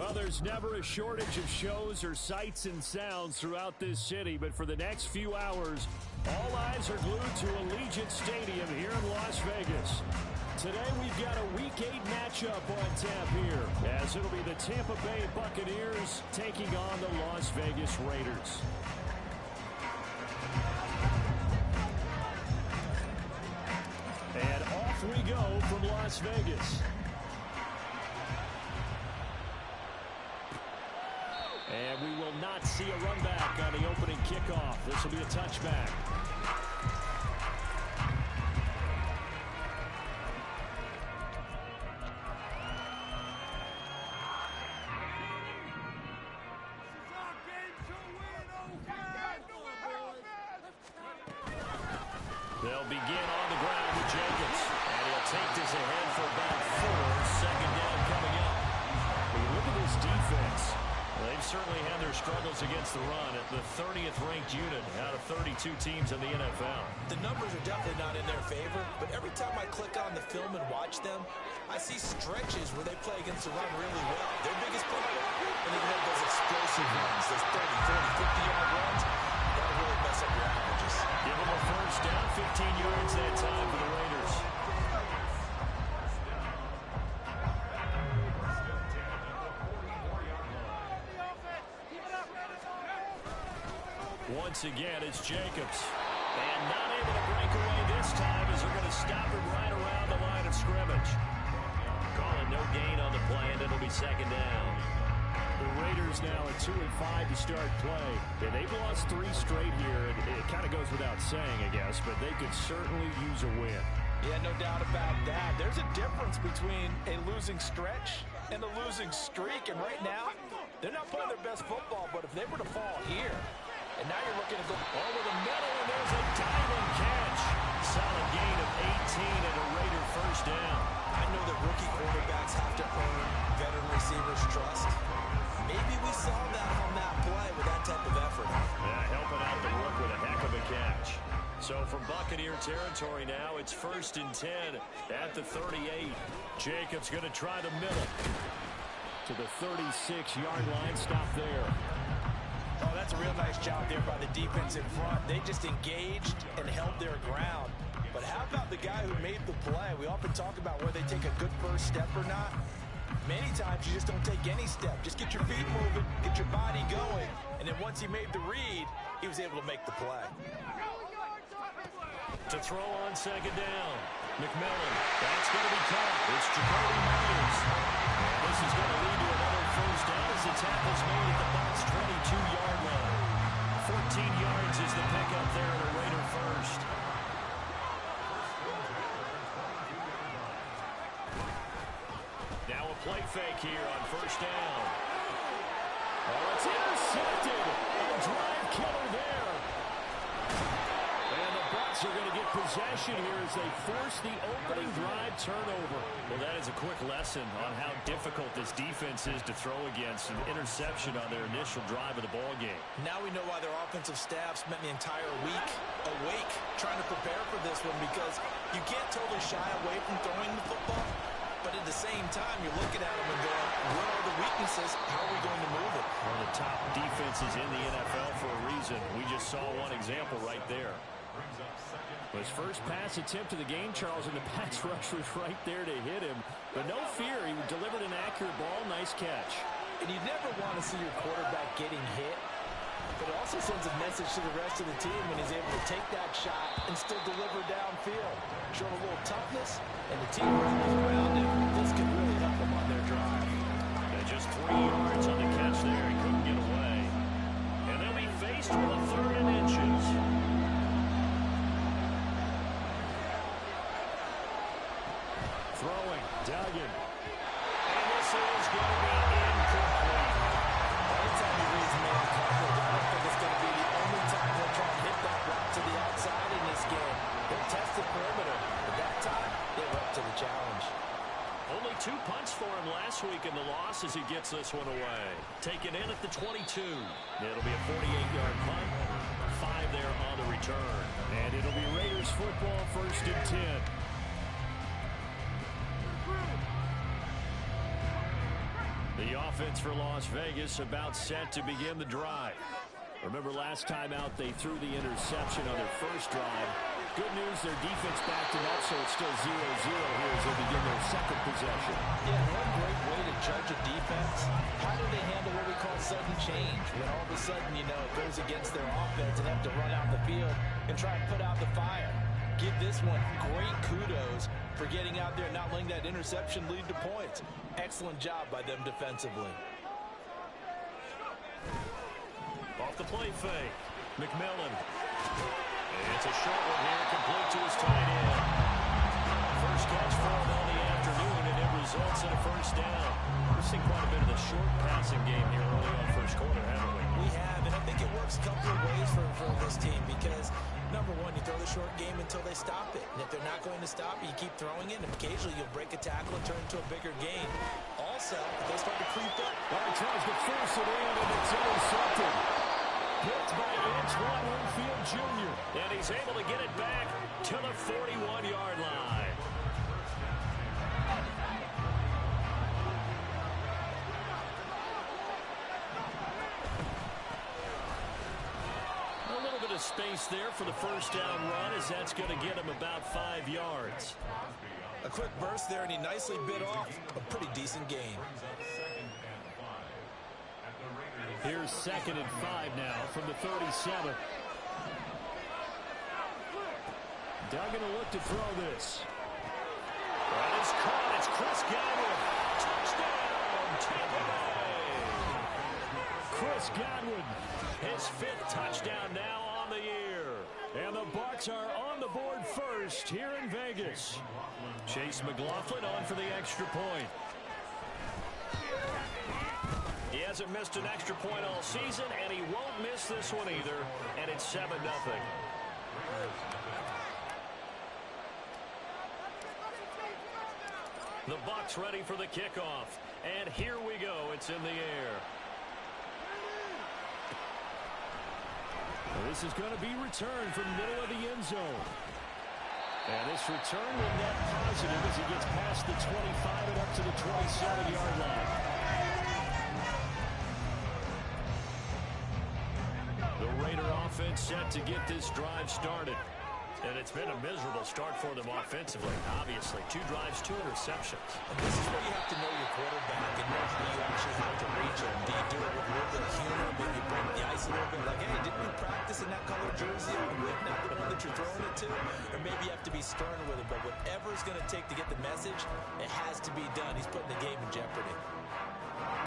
Well, there's never a shortage of shows or sights and sounds throughout this city, but for the next few hours, all eyes are glued to Allegiant Stadium here in Las Vegas. Today, we've got a Week 8 matchup on tap here, as it'll be the Tampa Bay Buccaneers taking on the Las Vegas Raiders. And off we go from Las Vegas. And we will not see a run back on the opening kickoff. This will be a touchback. They'll begin on the ground with Jacobs. And he'll take this ahead for about 4. Second down coming up. When you look at this defense, they've certainly had their struggles against the run at the 30th ranked unit out of 32 teams in the NFL. The numbers are definitely not in their favor, but every time I click on the film and watch them, I see stretches where they play against the run really well. Their biggest problem, and they have those explosive runs, those 30, 40, 50-yard runs, that'll really mess up your averages. Give them a first down, 15 yards that time for the Raiders. Once again, it's Jacobs. And not able to break away this time as they're going to stop him right around the line of scrimmage. Calling no gain on the play, and it'll be second down. The Raiders now at 2-5 to start play. And they've lost 3 straight here. It kind of goes without saying, I guess, but they could certainly use a win. Yeah, no doubt about that. There's a difference between a losing stretch and a losing streak. And right now, they're not playing their best football, but if they were to fall here, and now you're looking to go over the middle, and there's a diving catch. Solid gain of 18 and a Raider first down. I know that rookie quarterbacks have to earn veteran receivers' trust. Maybe we saw that on that play with that type of effort. Yeah, helping out the rook with a heck of a catch. So from Buccaneer territory now, it's 1st and 10 at the 38. Jacobs going to try the middle to the 36-yard line. Stop there. Oh, that's a real nice job there by the defense in front. They just engaged and held their ground. But how about the guy who made the play? We often talk about whether they take a good first step or not. Many times you just don't take any step. Just get your feet moving, get your body going, and then once he made the read, he was able to make the play. To throw on second down, McMillan. That's going to be caught. It's Jacoby Myers. This is going to lead to another first down as the tackle's made at the box 22-yard line. 14 yards is the pickup there at a Raider first. Now a play fake here on first down. Oh, it's intercepted. A drive killer there. And the Bucs are going to get possession here as they force the opening drive turnover. Well, that is a quick lesson on how difficult this defense is to throw against. An interception on their initial drive of the ball game. Now we know why their offensive staff spent the entire week awake trying to prepare for this one, because you can't totally shy away from throwing the football. But at the same time, you're looking at them and going, what are the weaknesses? How are we going to move it? One of the top defenses in the NFL for a reason. We just saw one example right there. His first pass attempt of the game, Charles, and the pass rush was right there to hit him. But no fear, he delivered an accurate ball. Nice catch. And you never want to see your quarterback getting hit. But it also sends a message to the rest of the team when he's able to take that shot and still deliver downfield. Showing a little toughness, and the team rallies around him. This could really help them on their drive. And just 3 yards on the catch there. He couldn't get away. And they'll be faced with a 3rd and inches. Throwing, Duggan. And this is going to be incomplete. Anytime he reads man coverage, I don't think it's going to be the only time they'll try and hit that route to the outside in this game. They'll test the perimeter, but that time, they were up to the challenge. Only 2 punts for him last week in the loss as he gets this one away. Taken in at the 22. It'll be a 48-yard punt. 5 there on the return. And it'll be Raiders football, 1st and 10. The offense for Las Vegas about set to begin the drive. Remember last time out they threw the interception on their first drive. Good news, their defense backed it up, so it's still 0-0 here as they begin their second possession. Yeah, one great way to judge a defense. How do they handle what we call sudden change? When all of a sudden, you know, it goes against their offense and have to run out the field and try and put out the fire. Give this one great kudos for getting out there and not letting that interception lead to points. Excellent job by them defensively. Off the play fake. McMillan. It's a short one here, complete to his tight end. First catch for him on the afternoon, and it results in a first down. We've seen quite a bit of the short passing game here early on first quarter, haven't we? We have, and I think it works a couple of ways for this team because, number one, you throw the short game until they stop it. And if they're not going to stop it, you keep throwing it, and occasionally you'll break a tackle and turn it into a bigger gain. Also, if they start to creep up. Well, he tries to force it in, and it's intercepted. Picked by Antoine Winfield Jr. And he's able to get it back to the 41-yard line. A little bit of space there for the first down run, as that's going to get him about 5 yards. A quick burst there, and he nicely bit off a pretty decent gain. Here's 2nd and 5 now from the 37. Doug going to look to throw this. That is caught. It's Chris Godwin. Touchdown, Tampa Bay. Chris Godwin, his 5th touchdown now on the year. And the Bucs are on the board first here in Vegas. Chase McLaughlin on for the extra point. He hasn't missed an extra point all season, and he won't miss this one either, and it's 7-0. The Bucs ready for the kickoff, and here we go. It's in the air. Well, this is going to be returned from the middle of the end zone. And this return will net positive as he gets past the 25 and up to the 27-yard line. The Raider offense set to get this drive started. And it's been a miserable start for them offensively, obviously. 2 drives, 2 interceptions. And this is where you have to know your quarterback and know how you actually have to reach him. Do you do it with a little bit of humor, maybe break the ice a little bit, like, hey, didn't you practice in that color jersey all week, not the one that you're throwing it to? Or maybe you have to be stern with him, but whatever it's going to take to get the message, it has to be done. He's putting the game in jeopardy.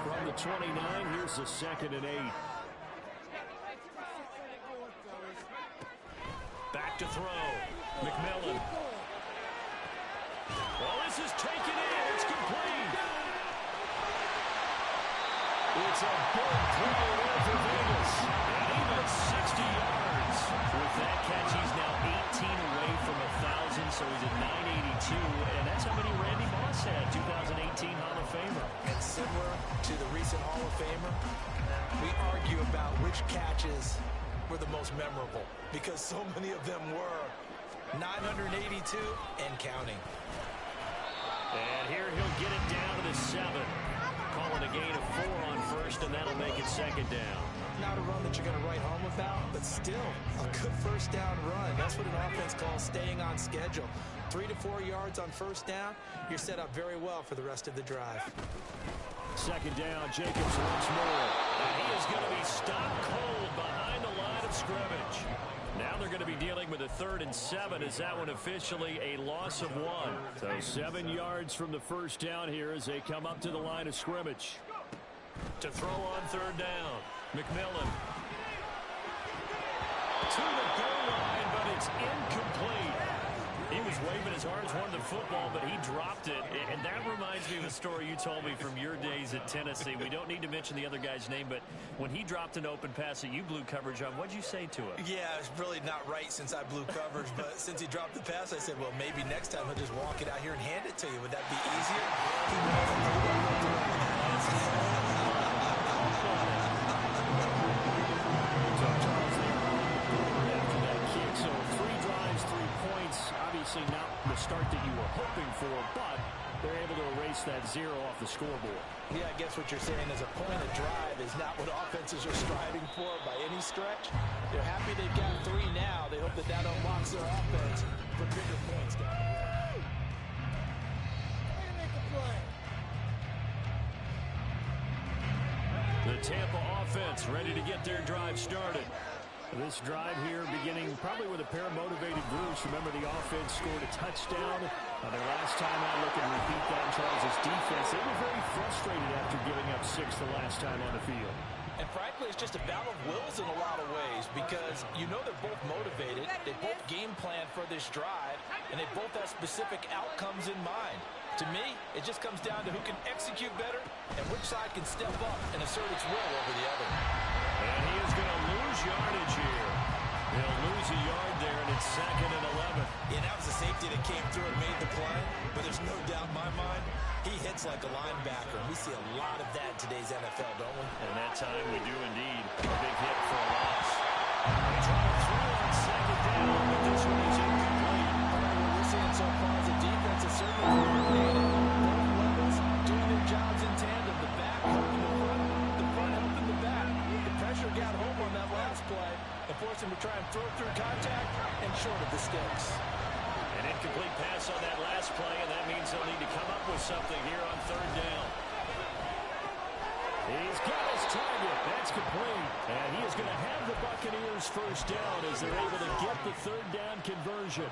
From the 29, here's the 2nd and 8. Back to throw. McMillan. Well, this is taken in. It's complete. It's a big play there for Vegas. And even 60 yards. With that catch, he's now 18 away from 1,000, so he's at 982. And that's how many Randy Moss had, 2018 Hall of Famer. And similar to the recent Hall of Famer, we argue about which catches were the most memorable because so many of them were 982 and counting. And here he'll get it down to the 7. Calling a gain of 4 on first, and that'll make it 2nd down. Not a run that you're going to write home about, but still a good first down run. That's what an offense calls staying on schedule. 3 to 4 yards on first down, you're set up very well for the rest of the drive. 2nd down, Jacobs once more. And he is going to be stopped cold behind the line of scrimmage. Now they're going to be dealing with a 3rd and 7 as that one officially a loss of 1. So 7 yards from the first down here as they come up to the line of scrimmage. To throw on 3rd down, McMillan. To the goal line, but it's incomplete. He was waving as hard as wanted the football, but he dropped it. And that reminds me of a story you told me from your days at Tennessee. We don't need to mention the other guy's name, but when he dropped an open pass that you blew coverage on, what'd you say to him? Yeah, it's really not right since I blew coverage, but since he dropped the pass, I said, well, maybe next time he'll just walk it out here and hand it to you. Would that be easier? After that kick, so 3 drives, 3 points. Obviously not the start that you were hoping for, but they're able to erase that 0 off the scoreboard. Yeah, I guess what you're saying is a point of drive is not what offenses are striving for by any stretch. They're happy they've got 3 now. They hope that that unlocks their offense for bigger points down the road. Make a play. The Tampa offense ready to get their drive started. This drive here beginning probably with a pair of motivated groups. Remember, the offense scored a touchdown. Their last time out, look and repeat that, Charles' defense. They were very frustrated after giving up 6 the last time on the field. And frankly, it's just a battle of wills in a lot of ways because you know they're both motivated. They both game plan for this drive, and they both have specific outcomes in mind. To me, it just comes down to who can execute better and which side can step up and assert its will over the other. And he is going to lose yardage here. He'll lose a yard there, and it's 2nd and 11. Yeah, that was a safety that came through and made the play, but there's no doubt in my mind he hits like a linebacker. We see a lot of that in today's NFL, don't we? And that time we do indeed. A big hit for a loss. They try to throw on 2nd down, but this one is incomplete. What we're seeing so far is the defense is certainly coordinated. Both levels doing their jobs in tandem. The back helping the front helping the back. The pressure got home on that last play and forced him to try and throw through contact and short of the sticks. An incomplete pass on that last play, and that means they'll need to come up with something here on 3rd down. He's got his target. That's complete. And he is going to have the Buccaneers first down as they're able to get the 3rd down conversion.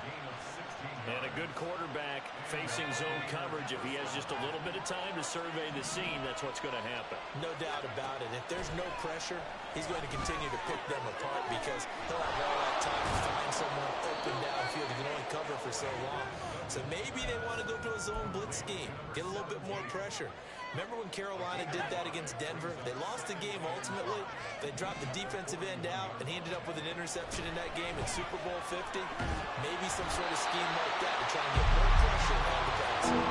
And a good quarterback facing zone coverage. If he has just a little bit of time to survey the scene, that's what's going to happen. No doubt about it. If there's no pressure, he's going to continue to pick them apart because he'll have all that time to find someone open downfield. He can only cover for so long. So maybe they want to go to a zone blitz scheme, get a little bit more pressure. Remember when Carolina did that against Denver? They lost the game ultimately. They dropped the defensive end out, and he ended up with an interception in that game in Super Bowl 50. Maybe some sort of scheme like that to try and get more pressure on the backside.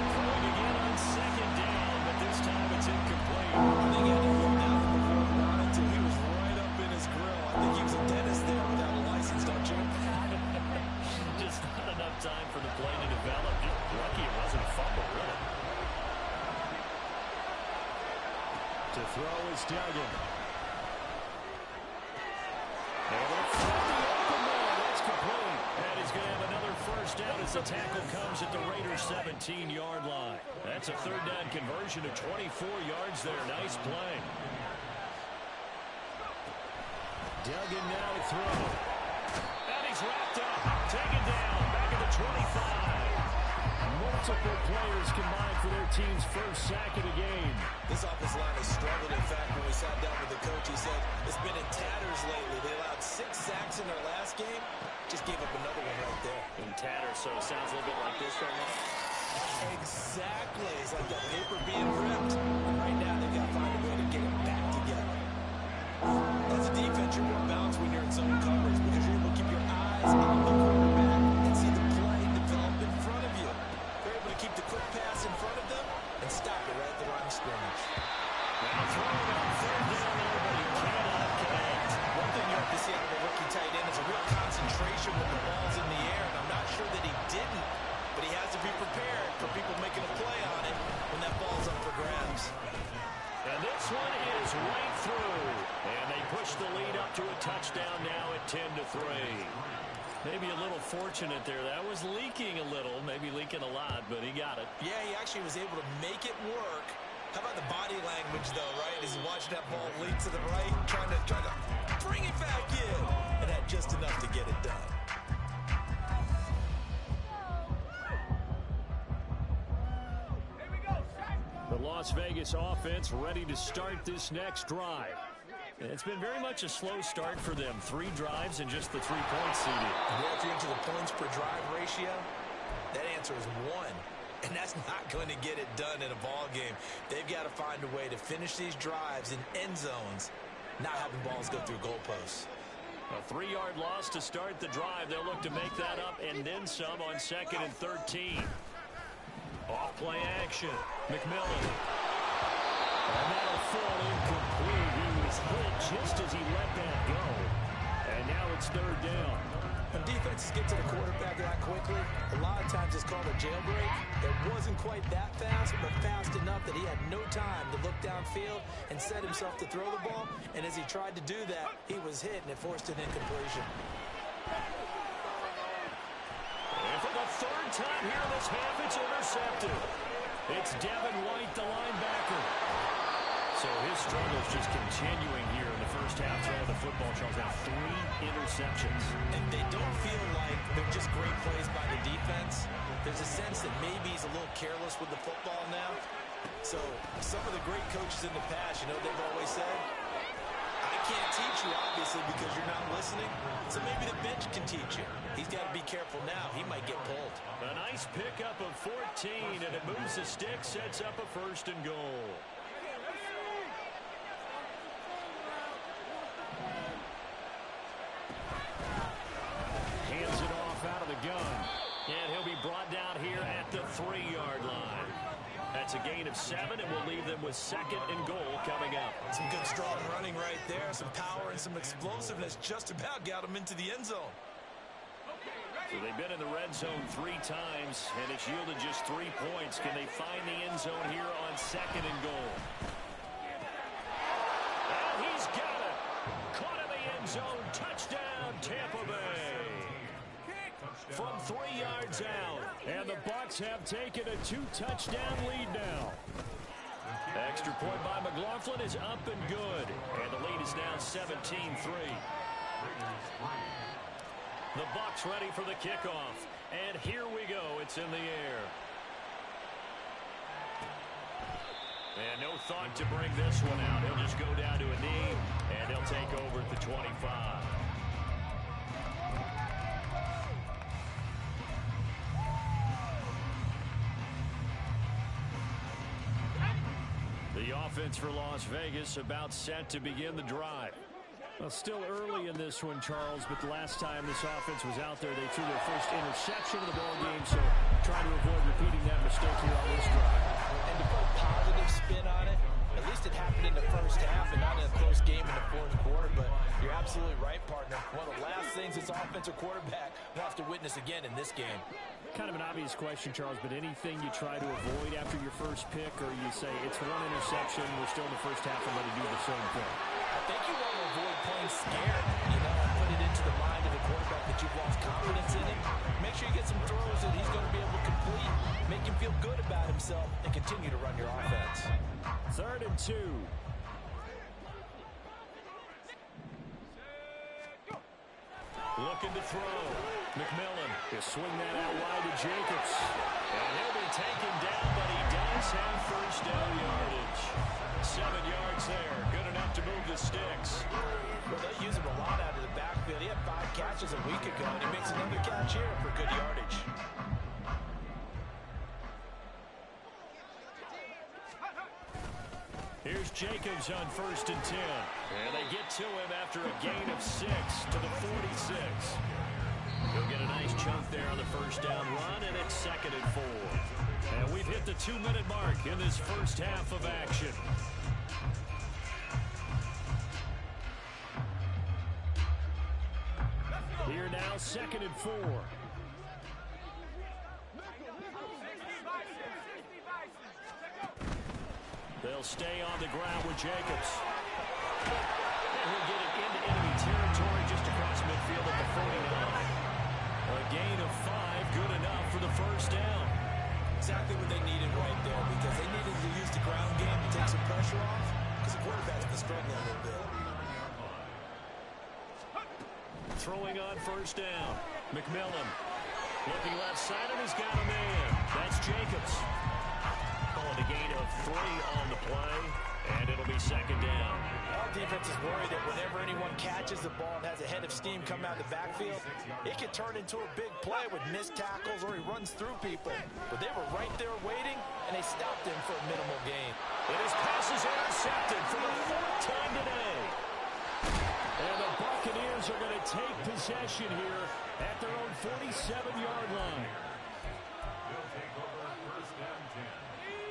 Throwing again on 2nd down, but this time it's incomplete. I think he had to go down before he wanted to. He was right up in his grill. I think he was a dentist there without a license, don't you? Just not enough time for the play to develop. Just lucky it wasn't a fumble, really. To throw is Duggan. Able to flip the open man. That's complete. And he's going to have another first down as the tackle comes at the Raiders' 17-yard line. That's a 3rd down conversion of 24 yards there. Nice play. Duggan now to throw. And he's wrapped up. Taken down. Back at the 25. Multiple players combined for their team's first sack of the game. This offensive line has struggled. In fact, when we sat down with the coach, he said it's been in tatters lately. They allowed 6 sacks in their last game. Just gave up another one right there. In tatters, so it sounds a little bit like this right now. Exactly. It's like that paper being ripped. And right now, they've got to find a way to get it back together. As a defense, you're more balanced when you're in zone coverage because you're able to keep your eyes on the quarterback and see the play develop in front of you. They're able to keep the quick pass in front of them and stop it right at the line of scrimmage. Now throwing on 3rd down there, but he cannot connect. One thing you have to see out of a rookie tight end is a real concentration when the ball's in the air, and I'm not sure that he didn't, but he has to be prepared for people making a play on it when that ball's up for grabs. And this one is right through. And they push the lead up to a touchdown now at 10-3. Maybe a little fortunate there. That was leaking a little, maybe leaking a lot, but he got it. Yeah, he actually was able to make it work. How about the body language, though, right? As he's watching that ball leak to the right, trying to bring it back in. And had just enough to get it done. The Las Vegas offense ready to start this next drive. It's been very much a slow start for them. 3 drives and just the 3 points seeded. Yeah, if you're into the points per drive ratio, that answer is 1. And that's not going to get it done in a ball game. They've got to find a way to finish these drives in end zones, not having balls go through goalposts. A 3-yard loss to start the drive. They'll look to make that up and then some on 2nd and 13. Off play action. McMillan. And that'll fall incomplete. He was hit just as he let that go. And now it's 3rd third down. When defenses get to the quarterback that quickly, a lot of times it's called a jailbreak. It wasn't quite that fast, but fast enough that he had no time to look downfield and set himself to throw the ball. And as he tried to do that, he was hit, and it forced an incompletion. And for the third time here in this half, it's intercepted. It's Devin White, the linebacker. So his struggles just continuing here in the first half. Throwing the football, Charles, now 3 interceptions. And they don't feel like they're just great plays by the defense. There's a sense that maybe he's a little careless with the football now. So some of the great coaches in the past, you know, they've always said, I can't teach you, obviously, because you're not listening. So maybe the bench can teach you. He's got to be careful now. He might get pulled. A nice pickup of 14, and it moves the stick, sets up a 1st and goal. Hands it off out of the gun. And he'll be brought down here at the 3-yard line. That's a gain of 7, and we'll leave them with 2nd and goal coming up. Some good strong running right there. Some power and some explosiveness just about got him into the end zone. So they've been in the red zone 3 times, and it's yielded just 3 points. Can they find the end zone here on 2nd and goal? And he's got it. Caught in the end zone. Touchdown, Tampa Bay. From 3 yards out. And the Bucs have taken a 2-touchdown lead now. Extra point by McLaughlin is up and good. And the lead is now 17-3. The Bucs ready for the kickoff. And here we go. It's in the air. And no thought to bring this one out. He'll just go down to a knee, and they'll take over at the 25. The offense for Las Vegas about set to begin the drive. Well, still early in this one, Charles, but the last time this offense was out there, they threw their first interception of the ball game, so trying to avoid repeating that mistake here on this drive. And to put a positive spin on it, at least it happened in the first half and not in a close game in the 4th quarter, but you're absolutely right, partner. One of the last things this offensive quarterback wants to witness again in this game. Kind of an obvious question, Charles, but anything you try to avoid after your first pick, or you say it's 1 interception, we're still in the first half, and let it do the same thing? I think you want to avoid playing scared, you know, and put it into the mind of the quarterback that you've lost confidence in him. Make sure you get some throws that he's going to be able to complete, make him feel good about himself, and continue to run your offense. 3rd and 2. Looking to throw. McMillan will swing that out wide to Jacobs. And he'll be taken down, but he does have first down yardage. 7 yards there. Good enough to move the sticks. Well, they use him a lot out of the backfield. He had 5 catches a week ago, and he makes another catch here for good yardage. Here's Jacobs on 1st and 10. And they get to him after a gain of 6 to the 46. He'll get a nice chunk there on the first down run, and it's 2nd and 4. And we've hit the 2-minute mark in this first half of action. Here now, 2nd and 4. They'll stay on the ground with Jacobs. And he'll get it into enemy territory just across midfield at the 49. A gain of 5, good enough for the first down. Exactly what they needed right there, because they needed to use the ground game to take some pressure off, because the quarterback's been struggling a little bit. Throwing on first down. McMillan looking left side, and he's got a man. That's Jacobs. Calling a gain of 3 on the play, and it'll be 2nd down. Our defense is worried that whenever anyone catches the ball and has a head of steam come out of the backfield, it can turn into a big play with missed tackles or he runs through people. But they were right there waiting, and they stopped him for a minimal gain. And his pass is intercepted for the 4th time today. And the Buccaneers are going to take possession here at their own 47-yard line.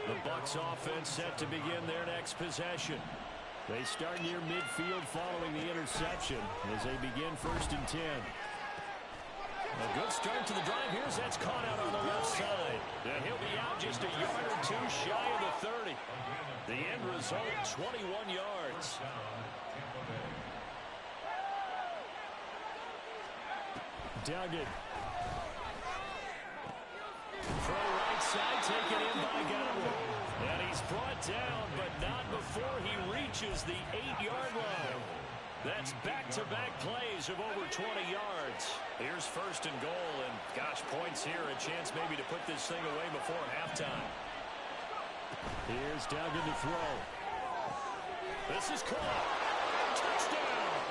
The Bucs offense set to begin their next possession. They start near midfield following the interception as they begin 1st and 10. A good start to the drive. Here's that's caught out on the left side. And he'll be out just a yard or two shy of the 30. The end result, 21 yards. Duggan. From right side, taken in by Godwin. And he's brought down, but not before he reaches the 8-yard line. That's back-to-back plays of over 20 yards. Here's 1st and goal, and gosh, points here. A chance maybe to put this thing away before halftime. Here's Duggan to throw. This is caught. Touchdown!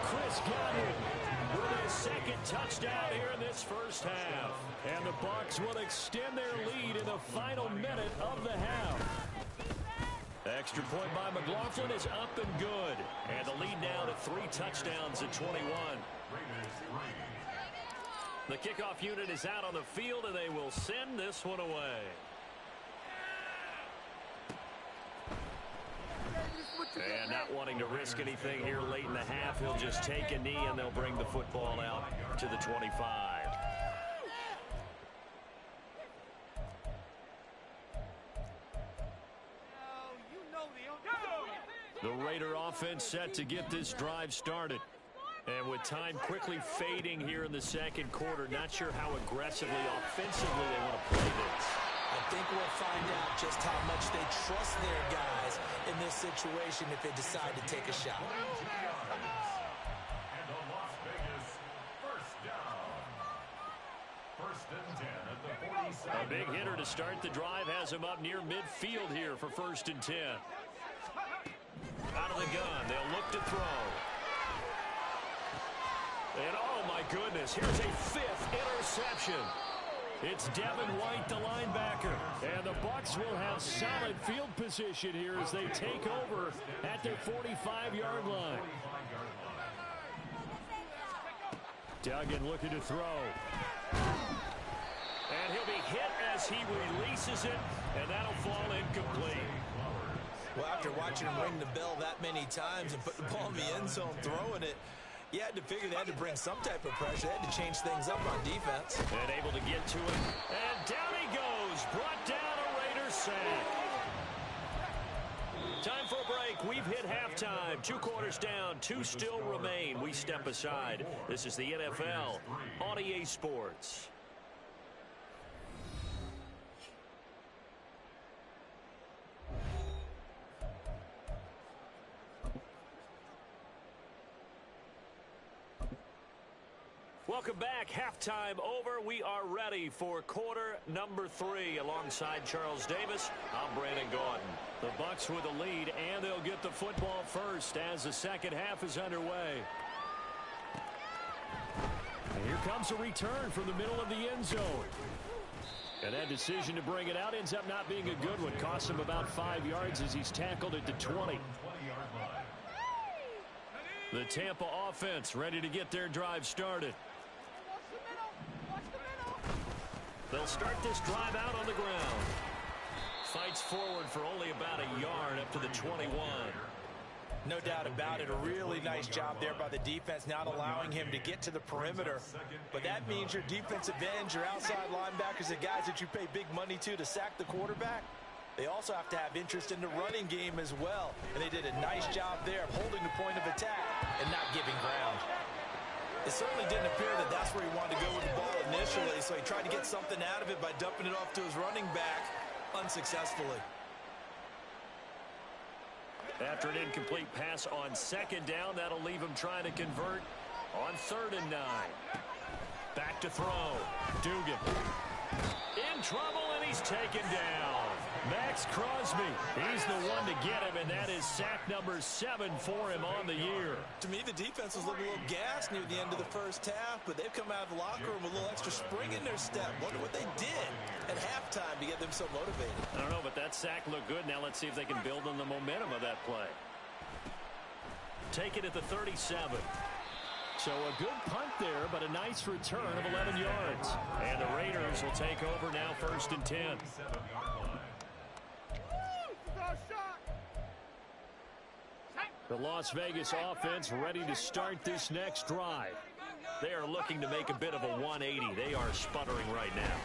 Chris Godwin with his 2nd touchdown here in this first half. And the Bucs will extend their lead in the final minute of the half. Extra point by McLaughlin is up and good. And the lead now to 3 touchdowns at 21. The kickoff unit is out on the field, and they will send this one away. And not wanting to risk anything here late in the half, he'll just take a knee, and they'll bring the football out to the 25. The Raider offense set to get this drive started. And with time quickly fading here in the 2nd quarter, not sure how aggressively, offensively they want to play this. I think we'll find out just how much they trust their guys in this situation if they decide to take a shot. A big hitter to start the drive has him up near midfield here for 1st and 10. Out of the gun, they'll look to throw. And oh my goodness, here's a 5th interception. It's Devin White, the linebacker. And the Bucs will have solid field position here as they take over at their 45-yard line. Duggan looking to throw. And he'll be hit as he releases it, and that'll fall incomplete. Well, after watching him ring the bell that many times and put the ball in the end zone, throwing it, you had to figure they had to bring some type of pressure. They had to change things up on defense. And able to get to it. And down he goes. Brought down a Raider sack. Time for a break. We've hit halftime. 2 quarters down. 2 still remain. We step aside. This is the NFL on EA Sports. Welcome back. Halftime over. We are ready for quarter number 3. Alongside Charles Davis, I'm Brandon Gaudin. The Bucs with the lead, and they'll get the football first as the 2nd half is underway. And here comes a return from the middle of the end zone. And that decision to bring it out ends up not being a good one. Costs him about 5 yards as he's tackled at the 20. The Tampa offense ready to get their drive started. They'll start this drive out on the ground. Fights forward for only about a yard up to the 21. No doubt about it. A really nice job there by the defense, not allowing him to get to the perimeter. But that means your defensive ends, your outside linebackers, the guys that you pay big money to sack the quarterback, they also have to have interest in the running game as well. And they did a nice job there of holding the point of attack and not giving ground. It certainly didn't appear that that's where he wanted to go with the ball initially, so he tried to get something out of it by dumping it off to his running back unsuccessfully. After an incomplete pass on 2nd down, that'll leave him trying to convert on 3rd and 9. Back to throw. Dugan. In trouble, and he's taken down. Max Crosby, he's the one to get him, and that is sack number 7 for him on the year. To me, the defense was looking a little gassed near the end of the first half, but they've come out of the locker room with a little extra spring in their step. Wonder what they did at halftime to get them so motivated. I don't know, but that sack looked good. Now let's see if they can build on the momentum of that play. Take it at the 37. So a good punt there, but a nice return of 11 yards. And the Raiders will take over now 1st and 10. The Las Vegas offense ready to start this next drive. They are looking to make a bit of a 180. They are sputtering right now.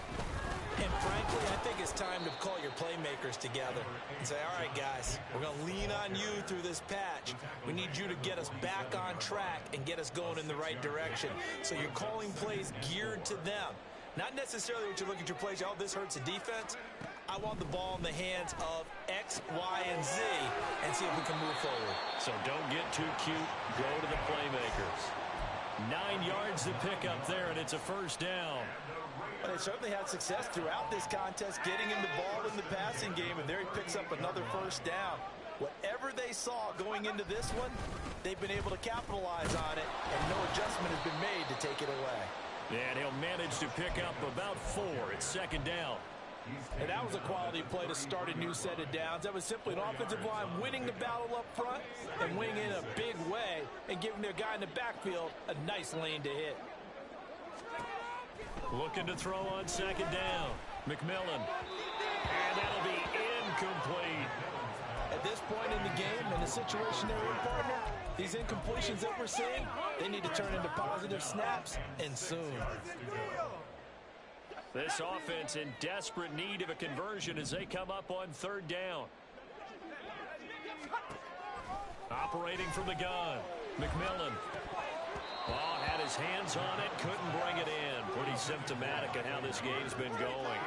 And frankly, I think it's time to call your playmakers together and say, all right, guys, we're going to lean on you through this patch. We need you to get us back on track and get us going in the right direction. So you're calling plays geared to them. Not necessarily what you look at your plays, oh, this hurts the defense. I want the ball in the hands of X, Y, and Z and see if we can move forward. So don't get too cute. Go to the playmakers. 9 yards to pick up there, and it's a first down. Well, they certainly had success throughout this contest, getting him the ball in the passing game, and there he picks up another first down. Whatever they saw going into this one, they've been able to capitalize on it, and no adjustment has been made to take it away. And he'll manage to pick up about 4. It's second down. And that was a quality play to start a new set of downs. That was simply an offensive line winning the battle up front and winning in a big way and giving their guy in the backfield a nice lane to hit. Looking to throw on second down. McMillan. And that'll be incomplete. At this point in the game, in the situation they're in, partner, these incompletions that we're seeing, they need to turn into positive snaps, and soon. This offense in desperate need of a conversion as they come up on third down. Operating from the gun. McMillan. Oh, had his hands on it, couldn't bring it in. Pretty symptomatic of how this game's been going.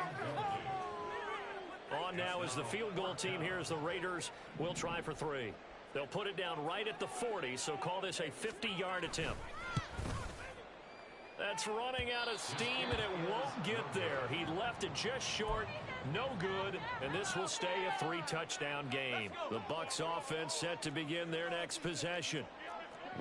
On now is the field goal team here as the Raiders will try for 3. They'll put it down right at the 40, so call this a 50-yard attempt. That's running out of steam, and it won't get there. He left it just short, no good, and this will stay a 3-touchdown game. The Bucs offense set to begin their next possession.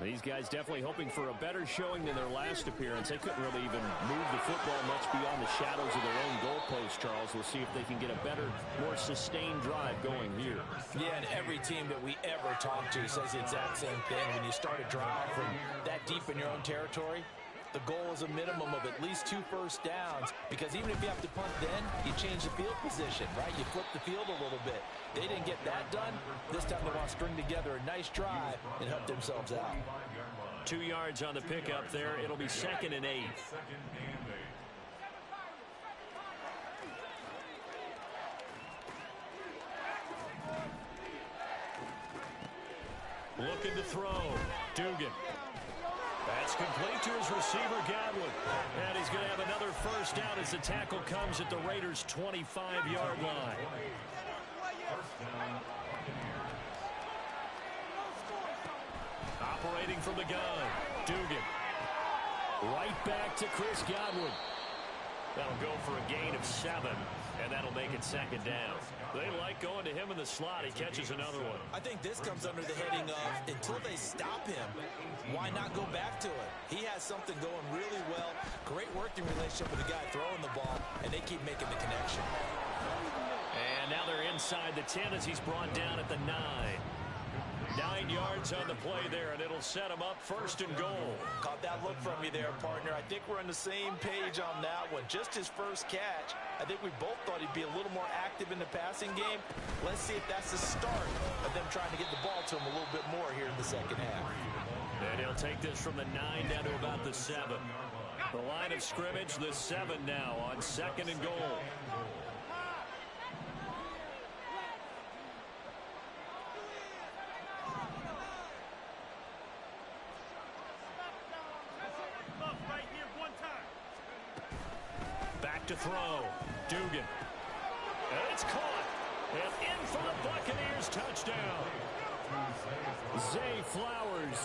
These guys definitely hoping for a better showing than their last appearance. They couldn't really even move the football much beyond the shadows of their own goalpost, Charles. We'll see if they can get a better, more sustained drive going here. Yeah, and every team that we ever talk to says the exact same thing. When you start a drive from that deep in your own territory, the goal is a minimum of at least 2 first downs, because even if you have to punt then, you change the field position, right? You flip the field a little bit. They didn't get that done. This time they want to string together a nice drive and help themselves out. 2 yards on the pickup there. It'll be 2nd and 8. Looking to throw. Dugan. That's complete to his receiver, Godwin. And he's going to have another first down as the tackle comes at the Raiders' 25-yard line. Operating from the gun. Dugan. Right back to Chris Godwin. That'll go for a gain of 7, and that'll make it 2nd down. They like going to him in the slot. He catches another one. I think this comes under the heading of, until they stop him, why not go back to it? He has something going really well. Great working relationship with the guy throwing the ball, and they keep making the connection. And now they're inside the 10 as he's brought down at the 9. 9 yards on the play there, and it'll set him up 1st and goal. Caught that look from you there, partner. I think we're on the same page on that one. Just his first catch. I think we both thought he'd be a little more active in the passing game. Let's see if that's the start of them trying to get the ball to him a little bit more here in the second half. And he'll take this from the 9 down to about the 7. The line of scrimmage, the 7 now on 2nd and goal. Back to throw. Dugan. And it's caught. And in for the Buccaneers touchdown. Zay Flowers,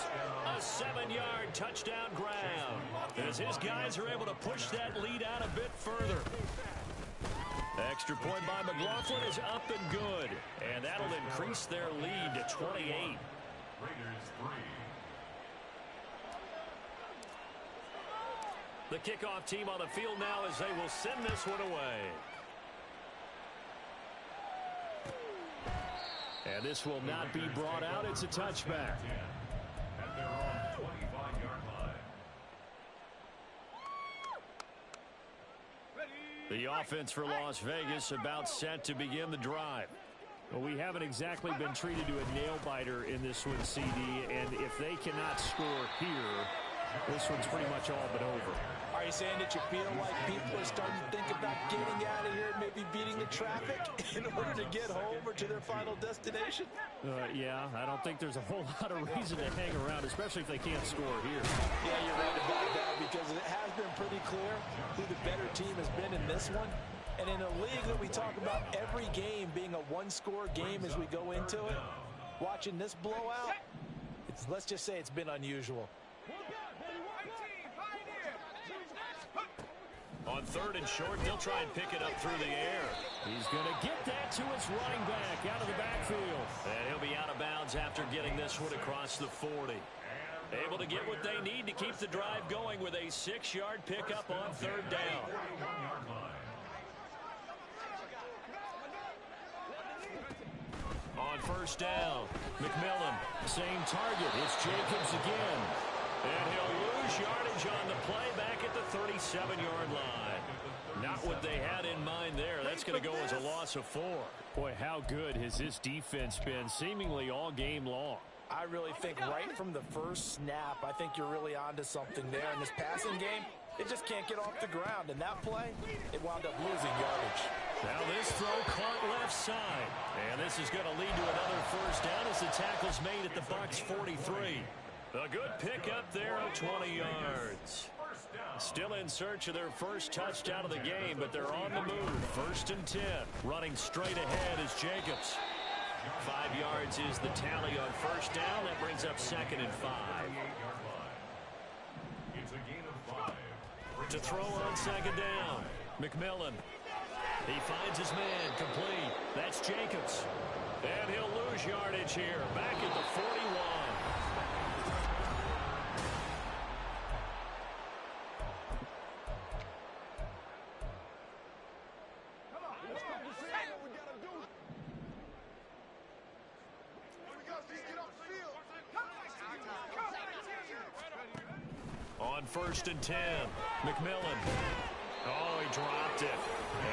a 7-yard touchdown grab. As his guys are able to push that lead out a bit further. Extra point by McLaughlin is up and good. And that'll increase their lead to 28. The kickoff team on the field now as they will send this one away. And this will not be brought out. It's a touchback. The offense for Las Vegas about set to begin the drive. Well, we haven't exactly been treated to a nail-biter in this one, CD, and if they cannot score here, this one's pretty much all but over. Are you saying that you feel like people are starting to think about getting out of here and maybe beating the traffic in order to get home or to their final destination? Yeah, I don't think there's a whole lot of reason to hang around, especially if they can't score here. Yeah, you're right about that because it has been pretty clear who the better team has been in this one. And in a league that we talk about every game being a one-score game as we go into it, watching this blowout, let's just say it's been unusual. On 3rd and short, they'll try and pick it up through the air. He's going to get that to his running back out of the backfield. And he'll be out of bounds after getting this one across the 40. Able to get what they need to keep the drive going with a 6-yard pickup on 3rd down. On 1st down, McMillan, same target. It's Jacobs again. And he'll lose yardage on the play back at the 37-yard line. Not what they had in mind there. That's going to go as a loss of 4. Boy, how good has this defense been seemingly all game long? I really think right from the first snap, I think you're really onto something there. In this passing game, it just can't get off the ground. And that play, it wound up losing yardage. Now this throw caught left side. And this is going to lead to another 1st down as the tackle's made at the Bucs 43. A good pickup there of 20 yards. Still in search of their first touchdown of the game, but they're on the move. 1st and 10. Running straight ahead is Jacobs. 5 yards is the tally on 1st down. That brings up 2nd and 5. To throw on 2nd down. McMillan. He finds his man complete. That's Jacobs. And he'll lose yardage here. Back at the 41. On 1st and 10, McMillan. Oh, he dropped it.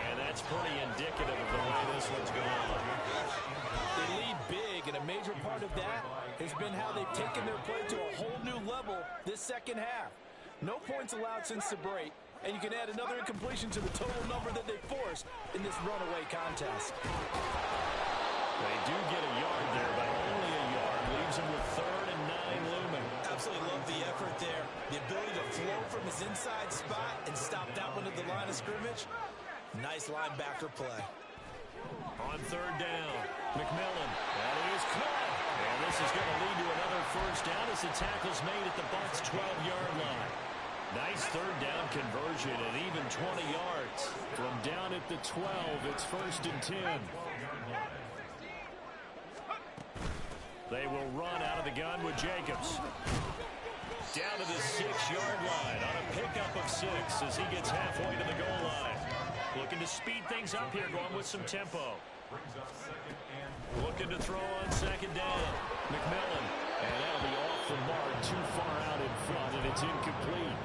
And that's pretty indicative of the way this one's going. They lead big, and a major part of that has been how they've taken their play to a whole new level this second half. No points allowed since the break, and you can add another incompletion to the total number that they forced in this runaway contest. They do get a yard there, but only a yard. Leaves him with 3rd and 9 looming. Absolutely love the effort there. The ability to flow from his inside spot and stop that one at the line of scrimmage. Nice linebacker play. On 3rd down, McMillan. That is caught. And this is going to lead to another 1st down as the tackle's made at the Bucs 12-yard line. Nice 3rd down conversion and even 20 yards. From down at the 12, it's 1st and 10. They will run out of the gun with Jacobs. Down to the 6-yard line on a pickup of 6 as he gets halfway to the goal line. Looking to speed things up here, going with some tempo. Looking to throw on 2nd down. McMillan. And that'll be off the mark, too far out in front, and it's incomplete.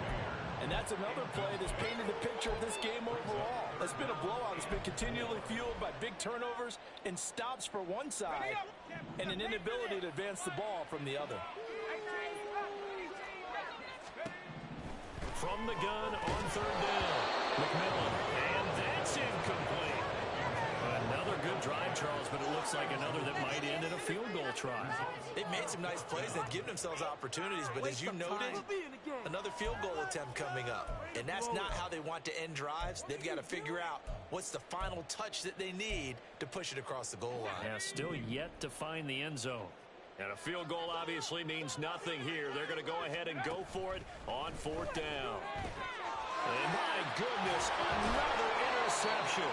And that's another play that's painted the picture of this game overall. It's been a blowout. It's been continually fueled by big turnovers and stops for one side and an inability to advance the ball from the other. From the gun on 3rd down, McMillan, and that's incomplete. Another good drive, Charles, but it looks like another that might end in a field goal try. They've made some nice plays. They've given themselves opportunities, but as you noted, another field goal attempt coming up. And that's not how they want to end drives. They've got to figure out what's the final touch that they need to push it across the goal line. Yeah, still yet to find the end zone. And a field goal obviously means nothing here. They're going to go ahead and go for it on 4th down. And my goodness, another interception.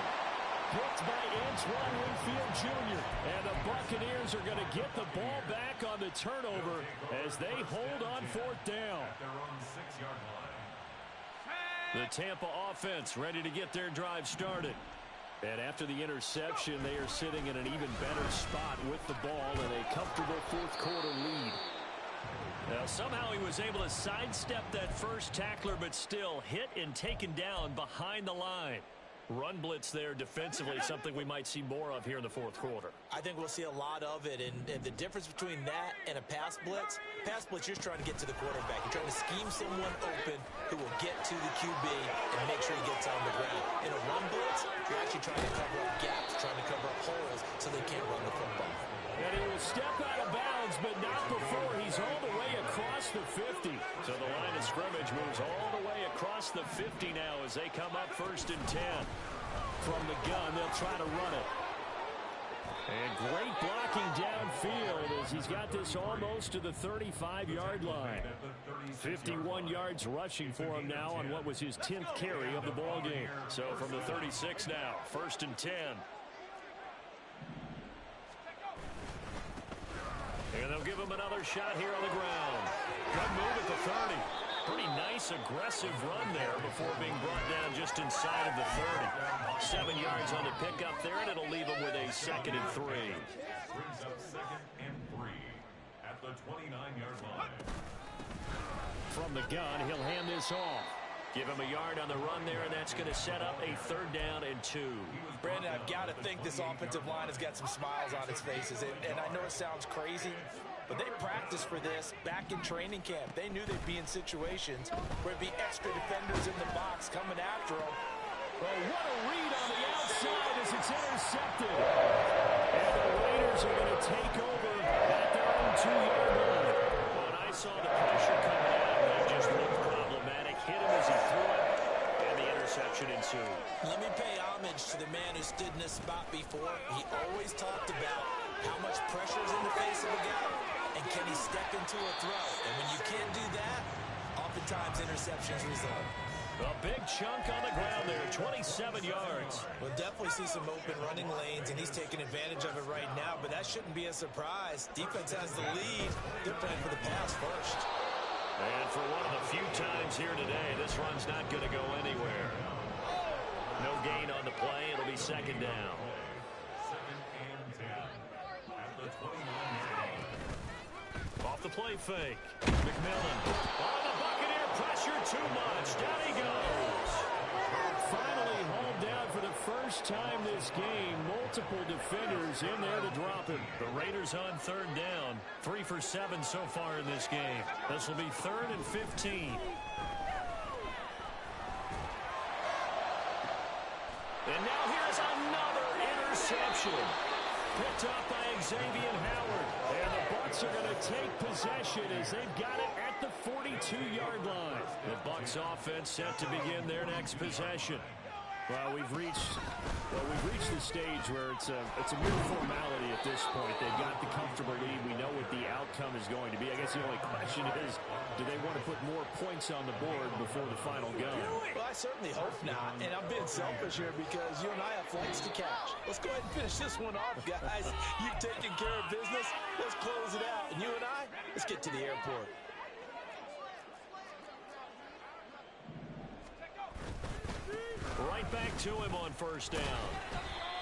Picked by Antoine Winfield Jr. And the Buccaneers are going to get the ball back on the turnover as they hold on 4th down. The Tampa offense ready to get their drive started. And after the interception, they are sitting in an even better spot with the ball in a comfortable 4th quarter lead. Now, somehow he was able to sidestep that first tackler, but still hit and taken down behind the line. Run blitz there defensively, something we might see more of here in the fourth quarter. I think we'll see a lot of it, and the difference between that and a pass blitz, you're just trying to get to the quarterback. You're trying to scheme someone open who will get to the QB and make sure he gets on the ground. In a run blitz, you're actually trying to cover up gaps, trying to cover up holes so they can't run the football. And he will step out of bounds, but not before. He's all the way across the 50. So the line of scrimmage moves all the way across the 50 now as they come up 1st and 10. From the gun, they'll try to run it. And great blocking downfield as he's got this almost to the 35-yard line. 51 yards rushing for him now on what was his 10th carry of the ball game. So from the 36 now, 1st and 10. And they'll give him another shot here on the ground. Good move at the 30. Pretty nice, aggressive run there before being brought down just inside of the 30. 7 yards on the pickup there, and it'll leave him with a 2nd and 3. Brings up 2nd and 3 at the 29-yard line. From the gun, he'll hand this off. Give him a yard on the run there, and that's going to set up a 3rd down and 2. Brandon, I've got to think this offensive line has got some smiles on its faces. And I know it sounds crazy, but they practiced for this back in training camp. They knew they'd be in situations where there'd be extra defenders in the box coming after them. Oh, what a read on the outside as it's intercepted. And the Raiders are going to take over at their own 2-yard line. When I saw the pressure coming out, that just looked problematic. Hit him as he threw it, and the interception ensued. Let me pay homage to the man who stood in this spot before. He always talked about how much pressure is in the face of a guy, and can he step into a throw. And when you can't do that, oftentimes interceptions result. A big chunk on the ground there, 27 yards. We'll definitely see some open running lanes, and he's taking advantage of it right now, but that shouldn't be a surprise. Defense has the lead. They're playing for the pass first. And for one of the few times here today, this run's not going to go anywhere. No gain on the play. It'll be 2nd down. 2nd and 10 at the 29-yard line. Off the play fake. McMillan. Oh, the Buccaneer pressure too much. Down he goes. Finally hauled down for the first time this game. Multiple defenders in there to drop him. The Raiders on 3rd down. 3 for 7 so far in this game. This will be 3rd and 15. And now here's another interception. Picked up by Xavier Howard. And the Bucs are going to take possession as they've got it at the 42-yard line. The Bucs offense set to begin their next possession. Well, we've reached the stage where it's a mere formality at this point. They've got the comfortable lead. We know what the outcome is going to be. I guess the only question is, do they want to put more points on the board before the final gun? Well, I certainly hope not. And I'm being selfish here because you and I have flights to catch. Let's go ahead and finish this one off, guys. You've taken care of business. Let's close it out. And you and I, let's get to the airport. Right back to him on 1st down.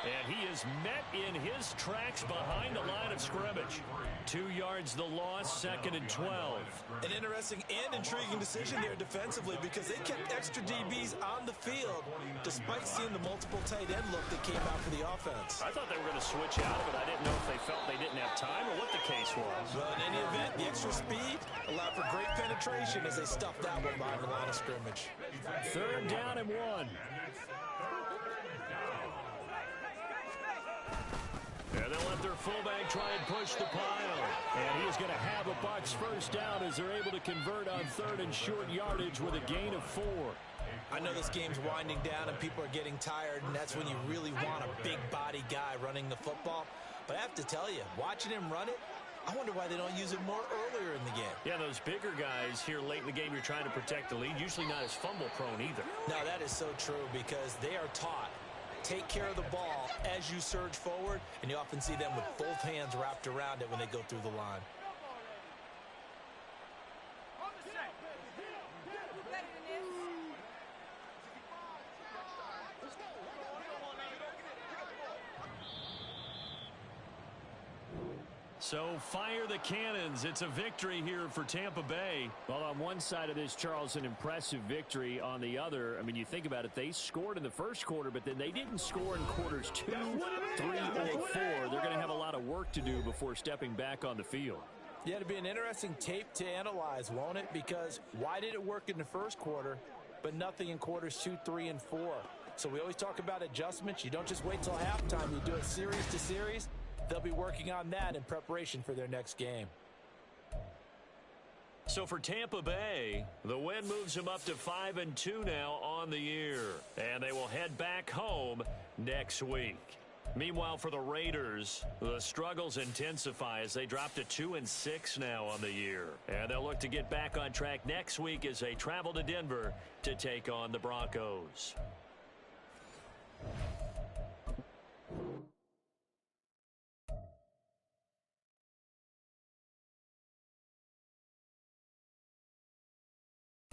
And he is met in his tracks behind the line of scrimmage. 2 yards the loss, 2nd and 12. An interesting and intriguing decision there defensively because they kept extra DBs on the field despite seeing the multiple tight end look that came out for the offense. I thought they were going to switch out of it. I didn't know if they felt they didn't have time or what the case was. Well, in any event, the extra speed allowed for great penetration as they stuffed that one behind the line of scrimmage. 3rd down and 1. And they'll let their fullback try and push the pile. And he is going to have a Bucs 1st down as they're able to convert on 3rd and short yardage with a gain of 4. I know this game's winding down and people are getting tired, and that's when you really want a big body guy running the football. But I have to tell you, watching him run it, I wonder why they don't use it more earlier in the game. Yeah, those bigger guys here late in the game, you're trying to protect the lead, usually not as fumble prone either. No, that is so true because they are taught. Take care of the ball as you surge forward, and you often see them with both hands wrapped around it when they go through the line. So fire the cannons. It's a victory here for Tampa Bay. Well, on one side of this, Charles, an impressive victory. On the other, I mean, you think about it, they scored in the first quarter, but then they didn't score in quarters 2, 3, or 4. They're going to have a lot of work to do before stepping back on the field. Yeah, it'll be an interesting tape to analyze, won't it? Because why did it work in the first quarter, but nothing in quarters 2, 3, and 4? So we always talk about adjustments. You don't just wait till halftime. You do it series to series. They'll be working on that in preparation for their next game. So for Tampa Bay, the win moves them up to 5-2 now on the year. And they will head back home next week. Meanwhile, for the Raiders, the struggles intensify as they drop to 2-6 now on the year. And they'll look to get back on track next week as they travel to Denver to take on the Broncos.